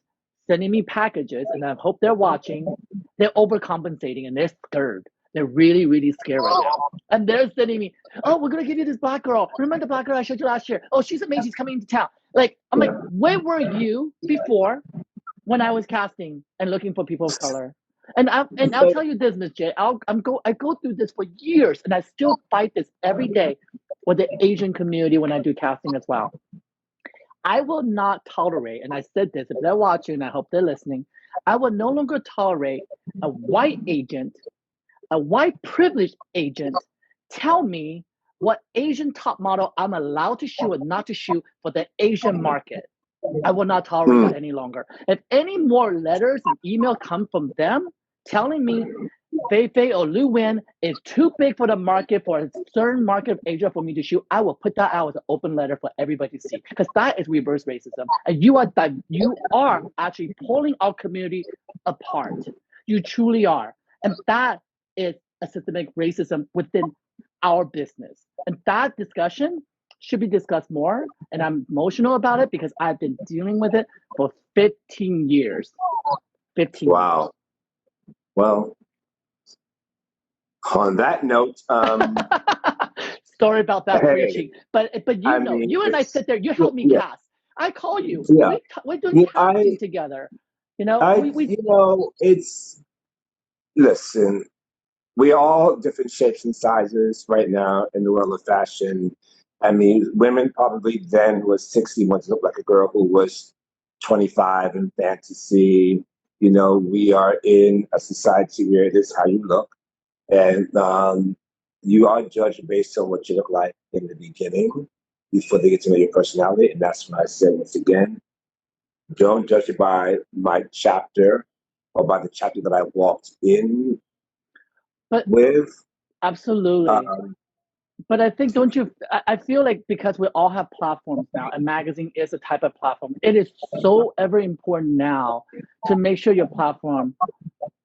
Speaker 1: sending me packages, and I hope they're watching, they're overcompensating and they're scared. They're really, really scared right now. And they're sending me, oh, we're going to give you this black girl. Remember the black girl I showed you last year? Oh, she's amazing. She's coming into town. Like, I'm like,
Speaker 2: Yeah.
Speaker 1: where were you before when I was casting and looking for people of color? And I'll
Speaker 2: So,
Speaker 1: tell you this, Miss J. I go through this for years, and I still fight this every day with the Asian community when I do casting as well. I will not tolerate, and I said this if they're watching, and I hope they're listening. I will no longer tolerate a white agent, a white privileged agent, tell me what Asian top model I'm allowed to shoot and not to shoot for the Asian market. I will not tolerate
Speaker 2: hmm,
Speaker 1: that any longer. If any more letters and email come from them telling me Fei Fei or Lu Wen is too big for the market, for a certain market of Asia for me to shoot, I will put that out as an open letter for everybody to see. Because that is reverse racism. And you are actually pulling our community apart. You truly are. And that is a systemic racism within our business. And that discussion should be discussed more. And I'm emotional about it because I've been dealing with it for 15 years. 15 years.
Speaker 2: wow. Well, on that note,
Speaker 1: Sorry about that
Speaker 2: hey,
Speaker 1: preaching, but
Speaker 2: I mean,
Speaker 1: you and I
Speaker 2: it's
Speaker 1: sit there. You help me
Speaker 2: yeah,
Speaker 1: cast. I call you.
Speaker 2: yeah.
Speaker 1: We're doing
Speaker 2: You
Speaker 1: casting together. We
Speaker 2: it's listen. We all different shapes and sizes right now in the world of fashion. I mean, women probably then was 60 wanted to look like a girl who was 25 in fantasy. We are in a society where it is how you look, and you are judged based on what you look like in the beginning before they get to know your personality. And that's why I said once again, don't judge it by my chapter or by the chapter that I walked in
Speaker 1: but
Speaker 2: with.
Speaker 1: absolutely.
Speaker 2: Um,
Speaker 1: But I think, don't you? I feel like because we all have platforms now, and magazine is a type of platform. It is so ever important now to make sure your platform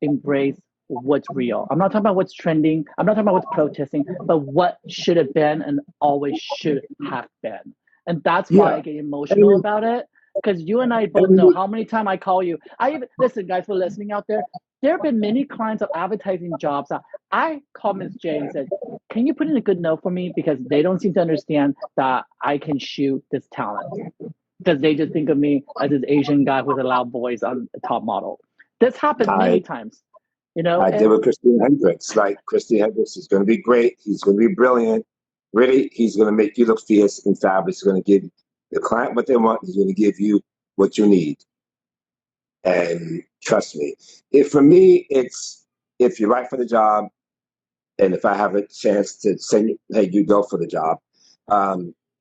Speaker 1: embrace what's real. I'm not talking about what's trending. I'm not talking about what's protesting, but what should have been and always should have been. And that's why I
Speaker 2: yeah,
Speaker 1: get
Speaker 2: I
Speaker 1: emotional
Speaker 2: mean,
Speaker 1: about it. Because you and I
Speaker 2: I
Speaker 1: both know
Speaker 2: mean,
Speaker 1: how many times I call you. I even listen, guys, for listening out there. There have been many clients of advertising jobs that I called Miss J and said, "Can you put in a good note for me because they don't seem to understand that I can shoot this talent because they just think of me as this Asian guy with a loud voice on a top model." This happened
Speaker 2: I
Speaker 1: many times, you know,
Speaker 2: I did
Speaker 1: and
Speaker 2: with Christine Hendricks. Like Christine Hendricks is going to be great. He's going to be brilliant. Really, he's going to make you look fierce and fabulous. He's going to give the client what they want. He's going to give you what you need. And trust me, if for me, it's if you're right for the job, and if I have a chance to say, hey, you go for the job.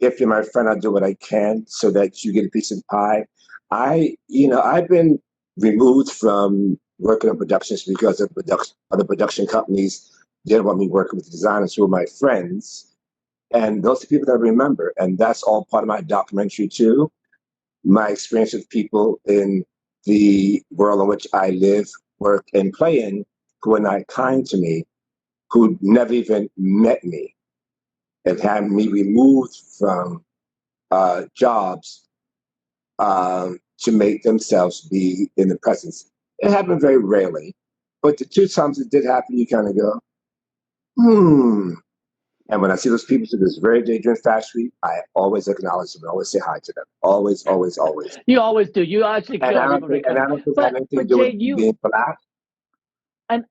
Speaker 2: If you're my friend, I'll do what I can so that you get a piece of the pie. I've been removed from working on productions because of other production companies didn't want me working with designers who were my friends. And those are people that I remember. And that's all part of my documentary too. My experience with people in the world in which I live, work, and play in who are not kind to me, who never even met me and had me removed from jobs to make themselves be in the presence. It happened very rarely, but the two times it did happen, you kind of go, hmm. And when I see those people to this very day during Fashion Week, I always acknowledge them. I always say hi to them. Always, always, always.
Speaker 1: you always do. You actually
Speaker 2: And
Speaker 1: kill
Speaker 2: I
Speaker 1: them
Speaker 2: don't
Speaker 1: when they
Speaker 2: think, and
Speaker 1: come.
Speaker 2: I don't think that had
Speaker 1: But
Speaker 2: anything to
Speaker 1: but
Speaker 2: do with
Speaker 1: Jay, you
Speaker 2: being black.
Speaker 1: and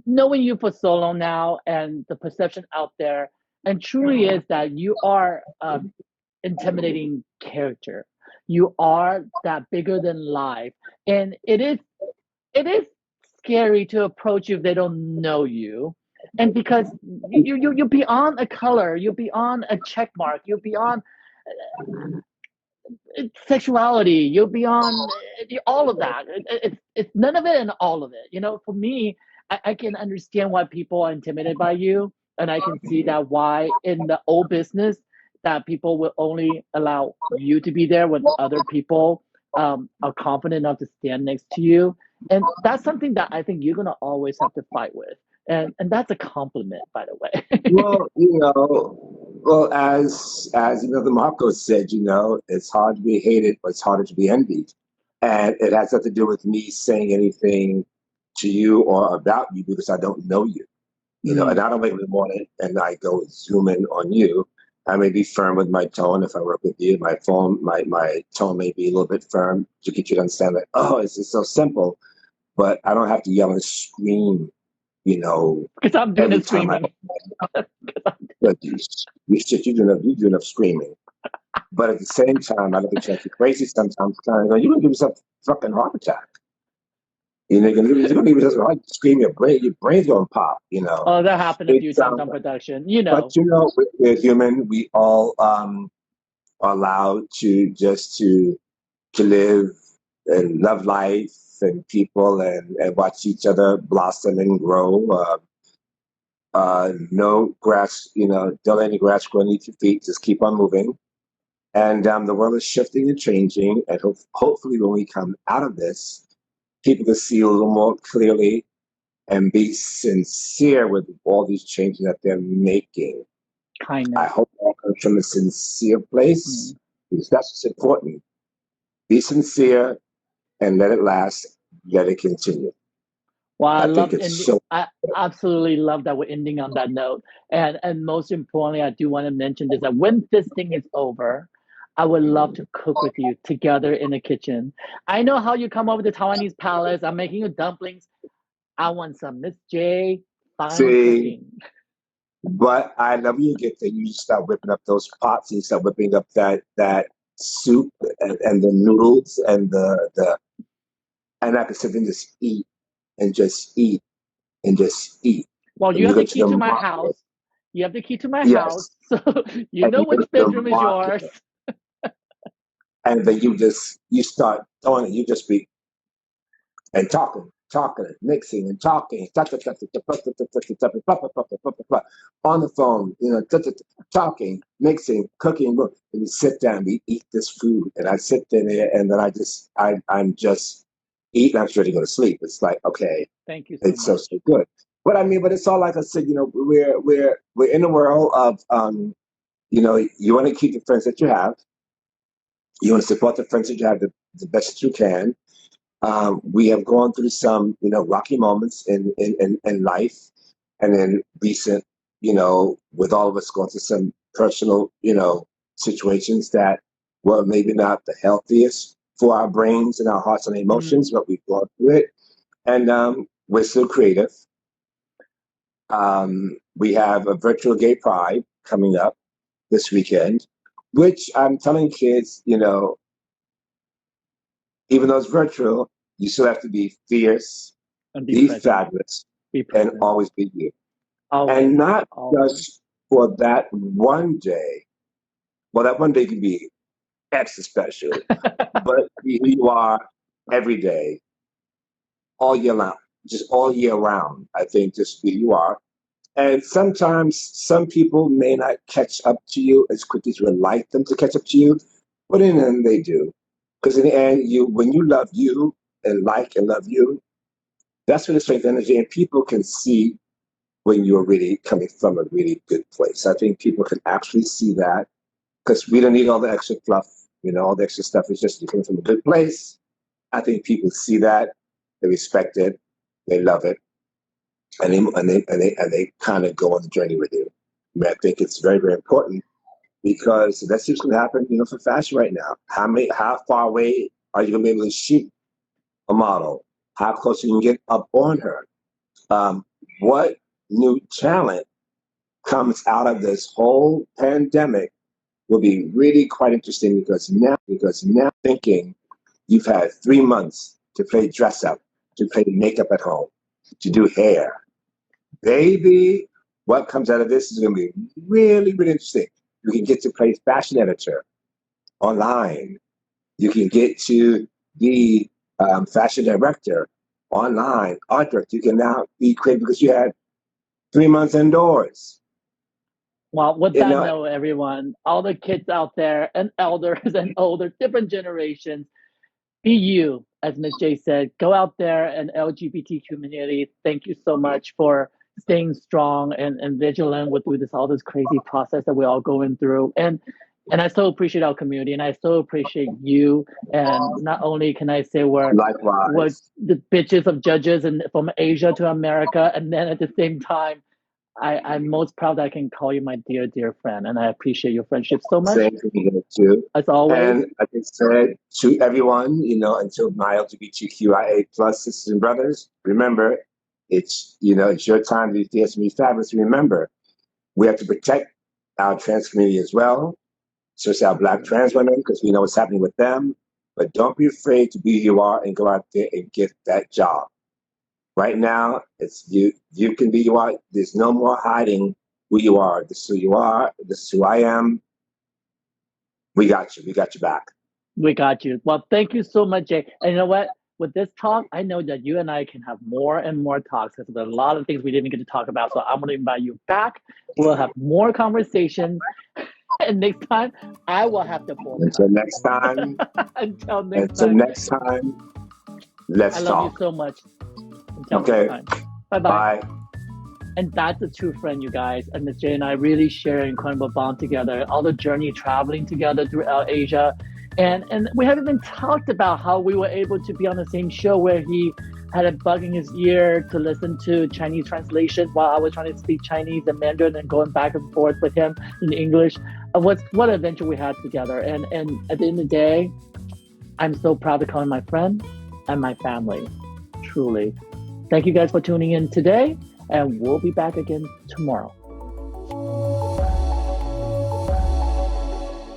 Speaker 1: knowing you for so long now, and the perception out there, and truly is that you are intimidating character. You are that bigger than life, and it is scary to approach you if they don't know you. And because you're beyond a color, you're beyond a check mark, you're beyond. sexuality, you're beyond all of that. It's none of it and all of it. You know, for me, I can understand why people are intimidated by you, and I can see that why in the old business that people will only allow you to be there when other people are confident enough to stand next to you, and that's something that I think you're gonna always have to fight with, and that's a compliment, by the way.
Speaker 2: Well, well, as the Marco said, it's hard to be hated, but it's harder to be envied. And it has nothing to do with me saying anything to you or about you because I don't know you. And I don't wake up in the morning and I go zoom in on you. I may be firm with my tone if I work with you. My tone may be a little bit firm to get you to understand that, oh, it's just so simple. But I don't have to yell and scream,
Speaker 1: Because I'm doing
Speaker 2: every
Speaker 1: the
Speaker 2: time I
Speaker 1: screaming.
Speaker 2: but you do enough screaming. But at the same time, I look at you like you're crazy sometimes. Kind of, you're gonna give yourself a fucking heart attack. You're gonna give yourself a heart scream. Your brain's gonna pop.
Speaker 1: Oh, that happened a few
Speaker 2: It's
Speaker 1: times on production.
Speaker 2: but we're human. We all are allowed to live and love life and people and watch each other blossom and grow. No grass, don't let any grass grow underneath your feet. Just keep on moving. And the world is shifting and changing. And hopefully, when we come out of this, people can see a little more clearly and be sincere with all these changes that they're making.
Speaker 1: Kindness.
Speaker 2: I hope that comes from a sincere place because that's what's important. Be sincere and let it last. Let it continue.
Speaker 1: Well,
Speaker 2: I think it's so.
Speaker 1: I absolutely love that we're ending on that note. And most importantly, I do want to mention this that when this thing is over, I would love to cook with you together in the kitchen. I know how you come up with the Taiwanese palace. I'm making you dumplings. I want some Miss J fine
Speaker 2: See,
Speaker 1: cooking.
Speaker 2: but I love you get that you start whipping up those pots and you start whipping up that soup and the noodles and I can sit and just eat and just eat and just eat.
Speaker 1: Well,
Speaker 2: And
Speaker 1: you
Speaker 2: you
Speaker 1: have
Speaker 2: go
Speaker 1: the
Speaker 2: to
Speaker 1: key
Speaker 2: the
Speaker 1: to my
Speaker 2: market,
Speaker 1: house. You have the key to my house.
Speaker 2: yes,
Speaker 1: So you
Speaker 2: and
Speaker 1: know
Speaker 2: you go
Speaker 1: which
Speaker 2: to the
Speaker 1: bedroom is
Speaker 2: market,
Speaker 1: yours.
Speaker 2: and then you start throwing it. You just be and talking, mixing and talking, on the phone, talking, mixing, cooking. Look, and we sit down, we eat this food, and I sit there, and then I'm just eating. I'm ready to go to sleep. It's like, okay,
Speaker 1: Thank you so
Speaker 2: it's so
Speaker 1: much.
Speaker 2: so good. But it's all like I said. We're in a world of you want to keep the friends that you have. You want to support the friends that you have the best that you can. We have gone through some, rocky moments in life, and in recent, with all of us going through some personal, situations that were maybe not the healthiest for our brains and our hearts and emotions, but we've gone through it, and we're still creative. We have a virtual gay pride coming up this weekend, which I'm telling kids, even though it's virtual, you still have to be fierce,
Speaker 1: And be
Speaker 2: be
Speaker 1: present.
Speaker 2: fabulous,
Speaker 1: Be
Speaker 2: and
Speaker 1: present.
Speaker 2: always be you.
Speaker 1: Always.
Speaker 2: And not
Speaker 1: Always.
Speaker 2: just for that one day. Well, that one day can be extra special, but be who you are every day, all year round, just all year round. I think just be who you are. And sometimes some people may not catch up to you as quickly as you would like them to catch up to you, but in the end they do. Because in the end, when you love you and like and love you, that's when the strength energy, and people can see when you're really coming from a really good place. I think people can actually see that because we don't need all the extra fluff. All the extra stuff is just you coming from a good place. I think people see that, they respect it, they love it, and they kind of go on the journey with you. I think it's very, very important because that's what's going to happen, for fashion right now. How far away are you going to be able to shoot a model? How close you can get up on her? What new talent comes out of this whole pandemic will be really quite interesting because now thinking you've had 3 months to play dress up, to play makeup at home, to do hair. Baby, what comes out of this is going to be really, really interesting. You can get to play fashion editor. online. You can get to the fashion director online, art director. You can now be creative because you had 3 months indoors.
Speaker 1: Well, with
Speaker 2: You
Speaker 1: that
Speaker 2: know,
Speaker 1: note, everyone, all the kids out there and elders and older, different generations, be you, as Ms. J said, go out there and LGBT community. Thank you so much for staying strong and vigilant with through this all this crazy process that we're all going through. And I so appreciate our community and I so appreciate you. And not only can I say we're
Speaker 2: likewise.
Speaker 1: the bitches of judges and from Asia to America, and then at the same time I'm most proud that I can call you my dear, dear friend. And I appreciate your friendship so much,
Speaker 2: Same thing here too.
Speaker 1: as always.
Speaker 2: And like I said to everyone, until my LGBTQIA plus sisters and brothers, remember, it's your time to dance and be fabulous. Remember, we have to protect our trans community as well, especially our Black trans women, because we know what's happening with them. But don't be afraid to be who you are and go out there and get that job. Right now, it's you. You can be you are. There's no more hiding who you are. This is who you are. This is who I am. We got you. We got your back.
Speaker 1: We got you. Well, thank you so much, Jay. And you know what? With this talk, I know that you and I can have more and more talks because there's a lot of things we didn't get to talk about. So I'm going to invite you back. We'll have more conversations. And next time, I will have the full
Speaker 2: Until next time.
Speaker 1: Until next
Speaker 2: Until
Speaker 1: time.
Speaker 2: next time. Let's
Speaker 1: I love
Speaker 2: talk.
Speaker 1: you so much. Until
Speaker 2: Okay.
Speaker 1: next time. Bye-bye.
Speaker 2: Bye.
Speaker 1: And that's a true friend, you guys. And Miss Jay and I really share an incredible bond together. All the journey traveling together throughout Asia. And we haven't even talked about how we were able to be on the same show where he had a bug in his ear to listen to Chinese translation while I was trying to speak Chinese and Mandarin and going back and forth with him in English. What an adventure we had together. And at the end of the day, I'm so proud to call him my friend and my family. Truly. Thank you guys for tuning in today. And we'll be back again tomorrow.